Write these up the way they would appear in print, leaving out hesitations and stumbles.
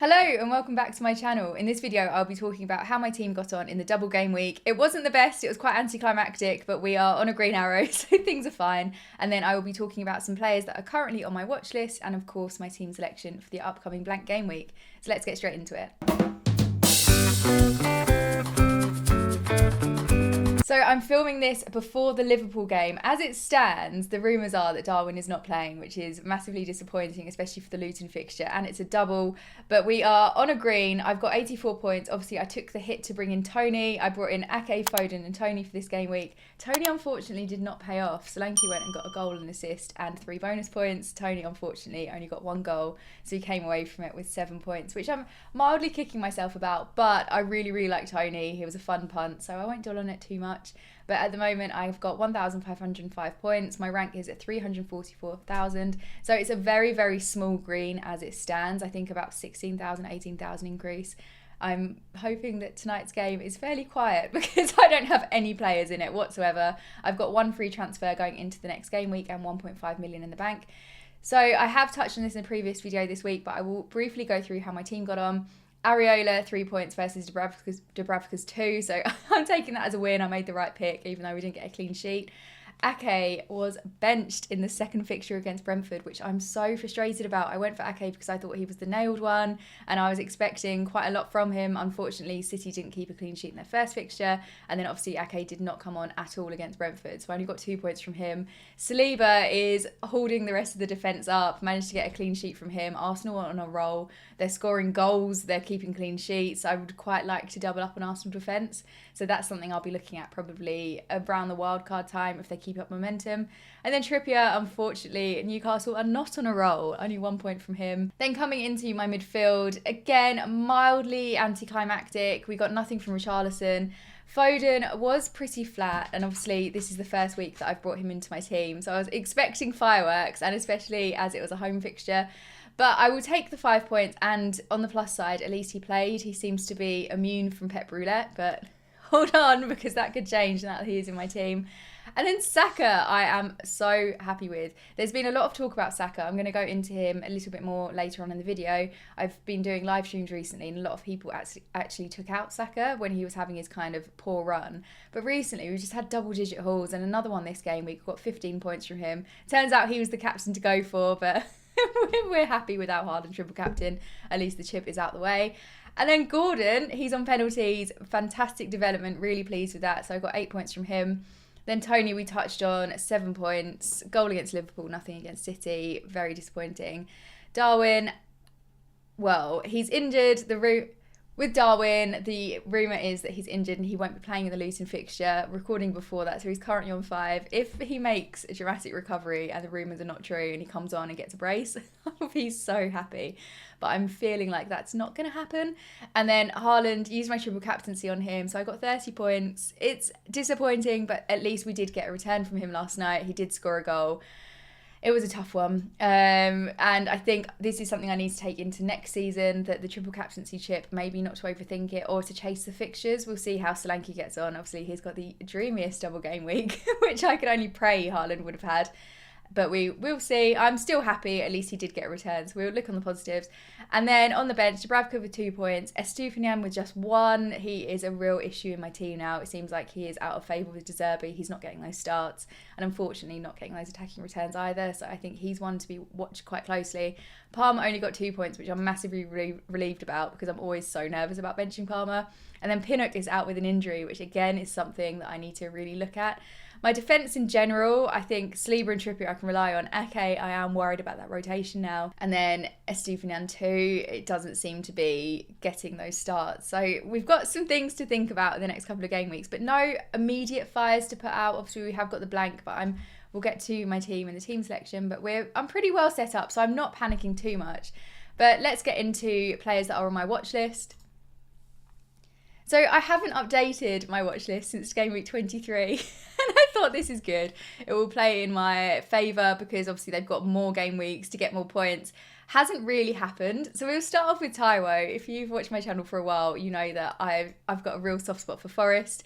Hello and welcome back to my channel. In this video, I'll be talking about how my team got on in the double game week. It wasn't the best, it was quite anticlimactic, but we are on a green arrow, so things are fine. And then I will be talking about some players that are currently on my watch list and of course my team selection for the upcoming blank game week. So let's get straight into it. So I'm filming this before the Liverpool game. As it stands, the rumours are that Darwin is not playing, which is massively disappointing, especially for the Luton fixture, and it's a double. But we are on a green. I've got 84 points. Obviously, I took the hit to bring in Tony. I brought in Ake, Foden and Tony for this game week. Tony, unfortunately, did not pay off. Solanke went and got a goal and assist and 3 bonus points. Tony, unfortunately, only got 1 goal, so he came away from it with 7 points, which I'm mildly kicking myself about, but I really like Tony. He was a fun punt, so I won't dwell on it too much. But at the moment, I've got 1,505 points. My rank is at 344,000. So it's a very small green as it stands. I think about 16,000, 18,000 increase. I'm hoping that tonight's game is fairly quiet because I don't have any players in it whatsoever. I've got 1 free transfer going into the next game week and 1.5 million in the bank. So I have touched on this in a previous video this week, but I will briefly go through how my team got on. Areola, 3 points versus Dubravka's 2, so I'm taking that as a win. I made the right pick, even though we didn't get a clean sheet. Ake was benched in the second fixture against Brentford, which I'm so frustrated about. I went for Ake because I thought he was the nailed one, and I was expecting quite a lot from him. Unfortunately, City didn't keep a clean sheet in their first fixture, and then obviously Ake did not come on at all against Brentford, so I only got 2 points from him. Saliba is holding the rest of the defence up, managed to get a clean sheet from him. Arsenal are on a roll. They're scoring goals, they're keeping clean sheets. I would quite like to double up on Arsenal defence, so that's something I'll be looking at probably around the wildcard time if they keep up momentum. And then Trippier, unfortunately, Newcastle are not on a roll, only 1 point from him. Then coming into my midfield, again, mildly anticlimactic. We got nothing from Richarlison. Foden was pretty flat, and obviously this is the first week that I've brought him into my team, so I was expecting fireworks, and especially as it was a home fixture. But I will take the 5 points, and on the plus side, at least he played. He seems to be immune from Pep Roulette, but hold on, because that could change now that he is in my team. And then Saka, I am so happy with. There's been a lot of talk about Saka. I'm going to go into him a little bit more later on in the video. I've been doing live streams recently, and a lot of people actually took out Saka when he was having his kind of poor run. But recently, we just had double-digit hauls, and another one this game. We got 15 points from him. Turns out he was the captain to go for, but we're happy without Haaland triple captain. At least the chip is out the way. And then Gordon, he's on penalties. Fantastic development. Really pleased with that. So I got 8 points from him. Then Tony, we touched on, 7 points. Goal against Liverpool, nothing against City. Very disappointing. Darwin, well, he's injured. With Darwin, the rumour is that he's injured and he won't be playing in the Luton fixture, recording before that, so he's currently on 5. If he makes a dramatic recovery and the rumours are not true and he comes on and gets a brace, I'll be so happy. But I'm feeling like that's not going to happen. And then Haaland, used my triple captaincy on him, so I got 30 points. It's disappointing, but at least we did get a return from him last night. He did score a goal. It was a tough one, and I think this is something I need to take into next season, that the triple captaincy chip, maybe not to overthink it or to chase the fixtures. We'll see how Solanke gets on. Obviously, he's got the dreamiest double game week, which I could only pray Haaland would have had. But we'll see. I'm still happy. At least he did get a return, so we'll look on the positives. And then on the bench, Dubravka with 2 points. Estupiñán with just 1. He is a real issue in my team now. It seems like he is out of favour with De Zerbi. He's not getting those starts, and unfortunately not getting those attacking returns either. So I think he's one to be watched quite closely. Palmer only got 2 points, which I'm massively relieved about because I'm always so nervous about benching Palmer. And then Pinnock is out with an injury, which again is something that I need to really look at. My defence in general, I think Saliba and Trippier I can rely on. Ake, I am worried about that rotation now. And then Estupiñán too, it doesn't seem to be getting those starts. So we've got some things to think about in the next couple of game weeks, but no immediate fires to put out. Obviously we have got the blank, but we'll get to my team and the team selection, but I'm pretty well set up, so I'm not panicking too much. But let's get into players that are on my watch list. So I haven't updated my watch list since game week 23 and I thought this is good. It will play in my favour because obviously they've got more game weeks to get more points. Hasn't really happened. So we'll start off with Taiwo. If you've watched my channel for a while, you know that I've got a real soft spot for Forest.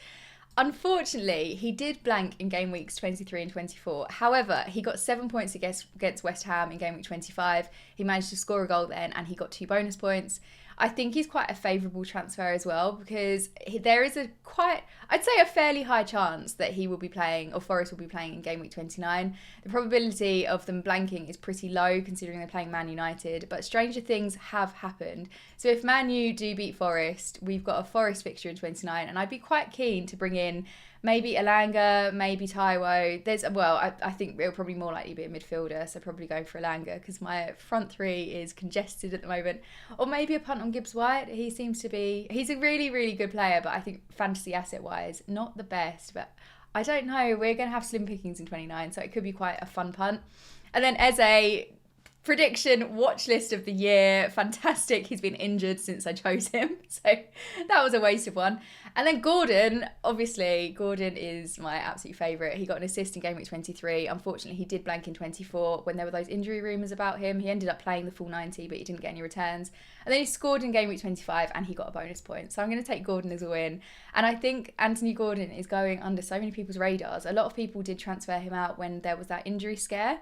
Unfortunately, he did blank in game weeks 23 and 24. However, he got 7 points against West Ham in game week 25. He managed to score a goal then, and he got 2 bonus points. I think he's quite a favourable transfer as well, because there is I'd say a fairly high chance that he will be playing, or Forest will be playing in game week 29. The probability of them blanking is pretty low considering they're playing Man United, but stranger things have happened. So if Man U do beat Forest, we've got a Forest fixture in 29, and I'd be quite keen to bring in maybe Elanga, maybe Taiwo. I think it'll probably more likely be a midfielder, so probably going for Elanga because my front three is congested at the moment. Or maybe a punt on Gibbs White. He's a really, really good player, but I think fantasy asset-wise, not the best. But I don't know, we're going to have slim pickings in 29, so it could be quite a fun punt. And then Eze, prediction watch list of the year, fantastic. He's been injured since I chose him, so that was a waste of one. And then Gordon, obviously, Gordon is my absolute favourite. He got an assist in game week 23. Unfortunately, he did blank in 24 when there were those injury rumours about him. He ended up playing the full 90, but he didn't get any returns. And then he scored in game week 25 and he got a bonus point. So I'm going to take Gordon as a win. And I think Anthony Gordon is going under so many people's radars. A lot of people did transfer him out when there was that injury scare.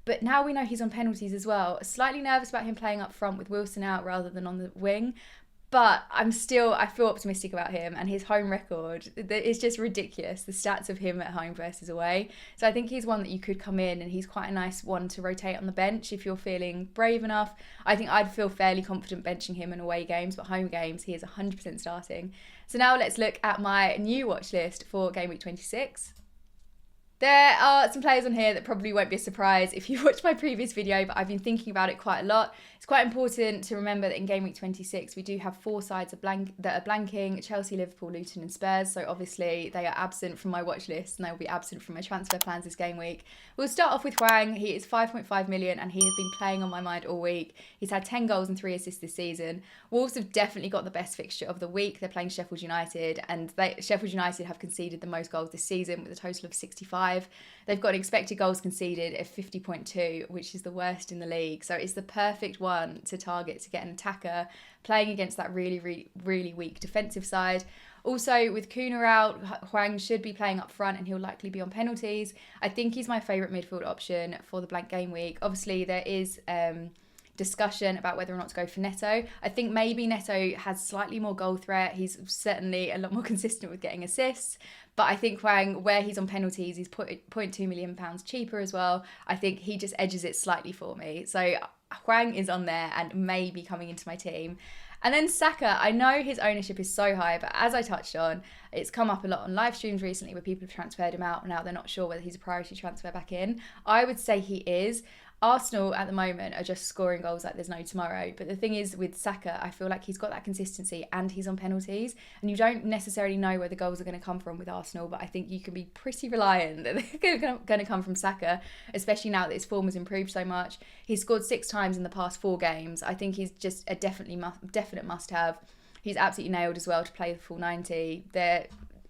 But now we know he's on penalties as well. Slightly nervous about him playing up front with Wilson out rather than on the wing. But I feel optimistic about him, and his home record is just ridiculous. The stats of him at home versus away. So I think he's one that you could come in, and he's quite a nice one to rotate on the bench if you're feeling brave enough. I think I'd feel fairly confident benching him in away games, but home games, he is 100% starting. So now let's look at my new watch list for game week 26. There are some players on here that probably won't be a surprise if you watched my previous video, but I've been thinking about it quite a lot. It's quite important to remember that in game week 26, we do have 4 sides that are blanking: Chelsea, Liverpool, Luton and Spurs. So obviously they are absent from my watch list, and they will be absent from my transfer plans this game week. We'll start off with Hwang. He is 5.5 million and he has been playing on my mind all week. He's had 10 goals and 3 assists this season. Wolves have definitely got the best fixture of the week. They're playing Sheffield United, and Sheffield United have conceded the most goals this season with a total of 65. They've got an expected goals conceded of 50.2, which is the worst in the league. So it's the perfect one to target to get an attacker playing against that really, really, really weak defensive side. Also, with Kuna out, Hwang should be playing up front and he'll likely be on penalties. I think he's my favourite midfield option for the blank game week. Obviously, there is discussion about whether or not to go for Neto. I think maybe Neto has slightly more goal threat. He's certainly a lot more consistent with getting assists. But I think Hwang, where he's on penalties, he's £0.2 million cheaper as well. I think he just edges it slightly for me. So Hwang is on there and maybe coming into my team. And then Saka, I know his ownership is so high, but as I touched on, it's come up a lot on live streams recently where people have transferred him out. Now they're not sure whether he's a priority transfer back in. I would say he is. Arsenal at the moment are just scoring goals like there's no tomorrow. But the thing is with Saka, I feel like he's got that consistency and he's on penalties. And you don't necessarily know where the goals are going to come from with Arsenal, but I think you can be pretty reliant that they're going to come from Saka, especially now that his form has improved so much. He's scored 6 times in the past 4 games. I think he's just a definite must-have. He's absolutely nailed as well to play the full 90.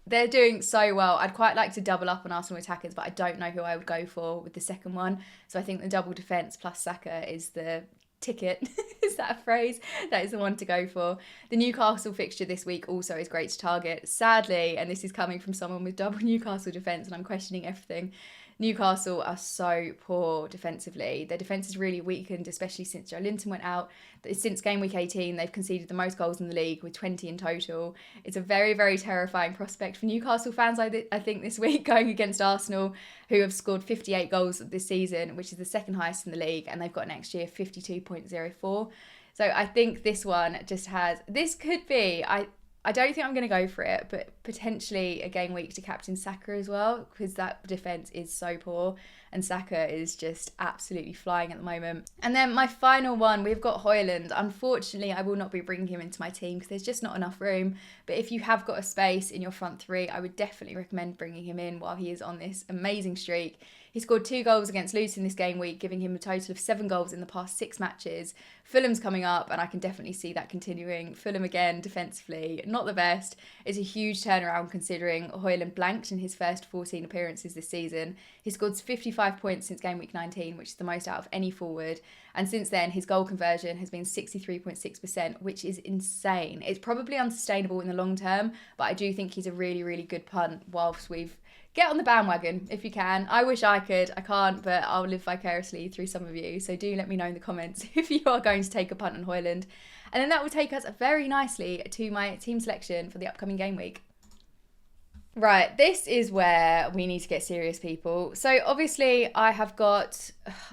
They're doing so well. I'd quite like to double up on Arsenal attackers, but I don't know who I would go for with the second one. So I think the double defence plus Saka is the ticket. Is that a phrase? That is the one to go for. The Newcastle fixture this week also is great to target. Sadly, and this is coming from someone with double Newcastle defence, and I'm questioning everything, Newcastle are so poor defensively. Their defence is really weakened, especially since Joe Linton went out. Since game week 18, they've conceded the most goals in the league with 20 in total. It's a very, very terrifying prospect for Newcastle fans, I think, this week, going against Arsenal, who have scored 58 goals this season, which is the second highest in the league, and they've got next year 52.04. So I think this one just has... This could be... I don't think I'm going to go for it, but potentially a game week to captain Saka as well, because that defence is so poor and Saka is just absolutely flying at the moment. And then my final one, we've got Højlund. Unfortunately, I will not be bringing him into my team because there's just not enough room. But if you have got a space in your front 3, I would definitely recommend bringing him in while he is on this amazing streak. He scored 2 goals against Luton this game week, giving him a total of 7 goals in the past 6 matches. Fulham's coming up, and I can definitely see that continuing. Fulham again, defensively, not the best. It's a huge turnaround considering Højlund blanked in his first 14 appearances this season. He scored 55 points since game week 19, which is the most out of any forward. And since then, his goal conversion has been 63.6%, which is insane. It's probably unsustainable in the long term, but I do think he's a really, really good punt whilst we've... Get on the bandwagon if you can. I wish I could. I can't, but I'll live vicariously through some of you. So do let me know in the comments if you are going to take a punt on Højlund. And then that will take us very nicely to my team selection for the upcoming game week. Right, this is where we need to get serious, people. So obviously I have got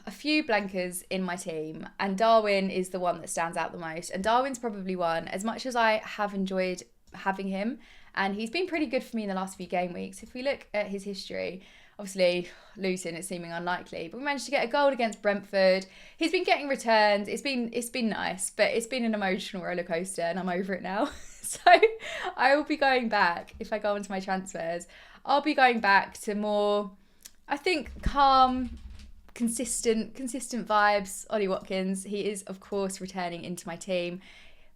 a few blankers in my team, and Darwin is the one that stands out the most. And Darwin's probably one, as much as I have enjoyed having him, and he's been pretty good for me in the last few game weeks. If we look at his history, obviously Luton, it's seeming unlikely, but we managed to get a goal against Brentford. He's been getting returns. It's been nice, but it's been an emotional roller coaster, and I'm over it now. So I will be going back, if I go into my transfers, I'll be going back to more, I think, calm, consistent vibes. Ollie Watkins, he is, of course, returning into my team.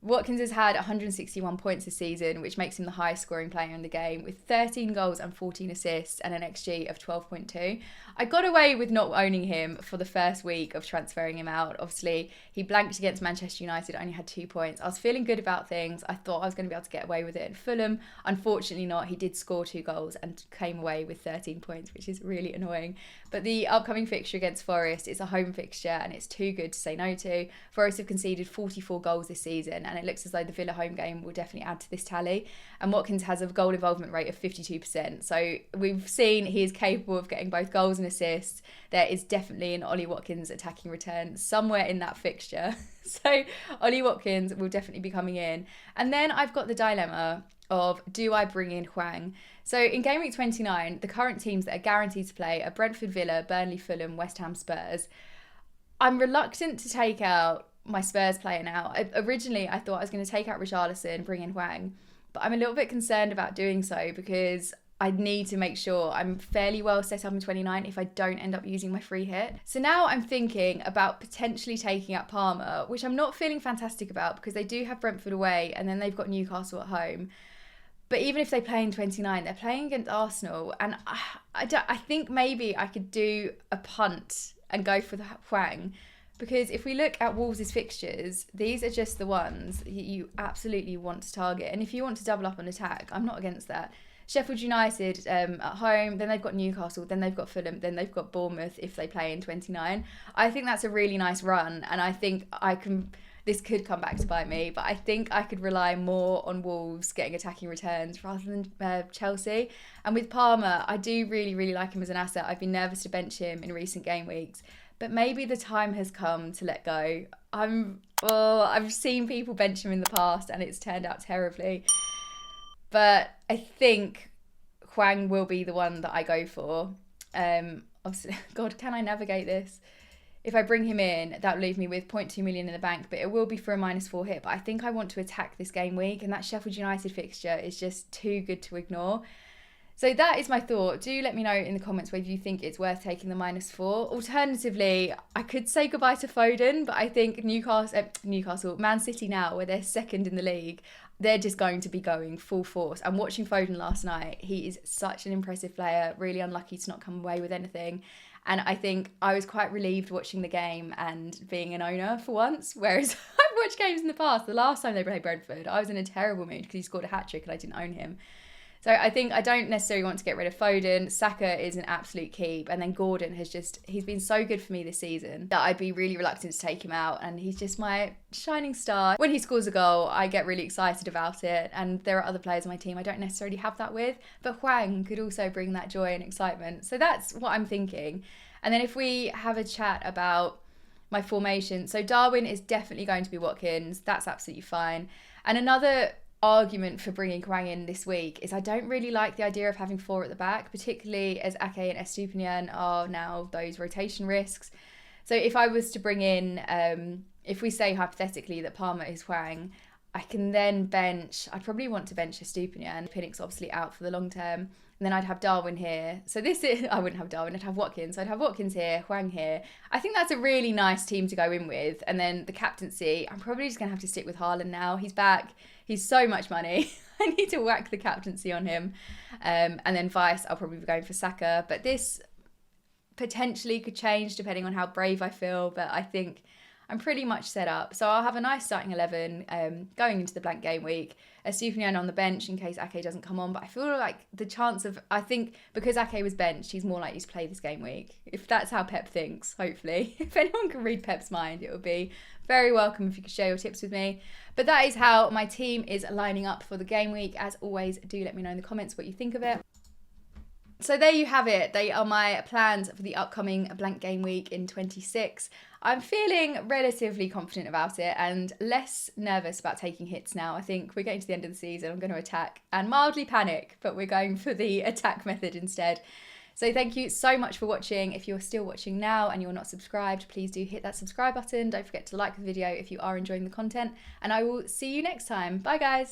Watkins has had 161 points this season, which makes him the highest scoring player in the game, with 13 goals and 14 assists and an XG of 12.2. I got away with not owning him for the first week of transferring him out. Obviously, he blanked against Manchester United, only had 2 points. I was feeling good about things. I thought I was going to be able to get away with it in Fulham. Unfortunately not. He did score 2 goals and came away with 13 points, which is really annoying. But the upcoming fixture against Forest is a home fixture, and it's too good to say no to. Forest have conceded 44 goals this season, and it looks as though the Villa home game will definitely add to this tally. And Watkins has a goal involvement rate of 52%. So we've seen he is capable of getting both goals and assists. There is definitely an Ollie Watkins attacking return somewhere in that fixture. So Ollie Watkins will definitely be coming in. And then I've got the dilemma of, do I bring in Hwang? So in game week 29, the current teams that are guaranteed to play are Brentford, Villa, Burnley, Fulham, West Ham, Spurs. I'm reluctant to take out my Spurs player now. Originally, I thought I was going to take out Richarlison and bring in Hwang, but I'm a little bit concerned about doing so because I need to make sure I'm fairly well set up in 29 if I don't end up using my free hit. So now I'm thinking about potentially taking out Palmer, which I'm not feeling fantastic about because they do have Brentford away and then they've got Newcastle at home. But even if they play in 29, they're playing against Arsenal, and I think maybe I could do a punt and go for the Hwang. Because if we look at Wolves' fixtures, these are just the ones you absolutely want to target. And if you want to double up on attack, I'm not against that. Sheffield United at home, then they've got Newcastle, then they've got Fulham, then they've got Bournemouth if they play in 29. I think that's a really nice run, and I think this could come back to bite me, but I think I could rely more on Wolves getting attacking returns rather than Chelsea. And with Palmer, I do really, really like him as an asset. I've been nervous to bench him in recent game weeks, but maybe the time has come to let go. I've seen people bench him in the past and it's turned out terribly. But I think Hwang will be the one that I go for. Obviously, God, can I navigate this? If I bring him in, that will leave me with 0.2 million in the bank, but it will be for a -4 hit. But I think I want to attack this game week, and that Sheffield United fixture is just too good to ignore. So that is my thought. Do let me know in the comments whether you think it's worth taking the -4. Alternatively, I could say goodbye to Foden, but I think Newcastle, Man City now, where they're second in the league, they're just going to be going full force. And watching Foden last night, he is such an impressive player, really unlucky to not come away with anything. And I think I was quite relieved watching the game and being an owner for once, whereas I've watched games in the past. The last time they played Brentford, I was in a terrible mood because he scored a hat-trick and I didn't own him. So I think I don't necessarily want to get rid of Foden. Saka is an absolute keep. And then Gordon he's been so good for me this season that I'd be really reluctant to take him out. And he's just my shining star. When he scores a goal, I get really excited about it. And there are other players on my team I don't necessarily have that with. But Hwang could also bring that joy and excitement. So that's what I'm thinking. And then if we have a chat about my formation. So Darwin is definitely going to be Watkins. That's absolutely fine. And another argument for bringing Hwang in this week is I don't really like the idea of having 4 at the back, particularly as Ake and Estupiñán are now those rotation risks. So if I was to bring in, if we say hypothetically that Palmer is Hwang, I can then bench, I'd probably want to bench Estupiñán. Pinnock's obviously out for the long term. And then I'd have Darwin here. So I wouldn't have Darwin, I'd have Watkins. So I'd have Watkins here, Hwang here. I think that's a really nice team to go in with. And then the captaincy, I'm probably just going to have to stick with Haaland now. He's back. He's so much money. I need to whack the captaincy on him. And then vice, I'll probably be going for Saka. But this potentially could change depending on how brave I feel. But I think I'm pretty much set up. So I'll have a nice starting 11 going into the blank game week. Estupiñán on the bench in case Ake doesn't come on. But I feel like the chance of, I think because Ake was benched, he's more likely to play this game week. If that's how Pep thinks, hopefully. If anyone can read Pep's mind, it would be very welcome if you could share your tips with me. But that is how my team is lining up for the game week. As always, do let me know in the comments what you think of it. So there you have it. They are my plans for the upcoming blank game week in 26. I'm feeling relatively confident about it and less nervous about taking hits now. I think we're getting to the end of the season. I'm going to attack and mildly panic, but we're going for the attack method instead. So thank you so much for watching. If you're still watching now and you're not subscribed, please do hit that subscribe button. Don't forget to like the video if you are enjoying the content, and I will see you next time. Bye guys.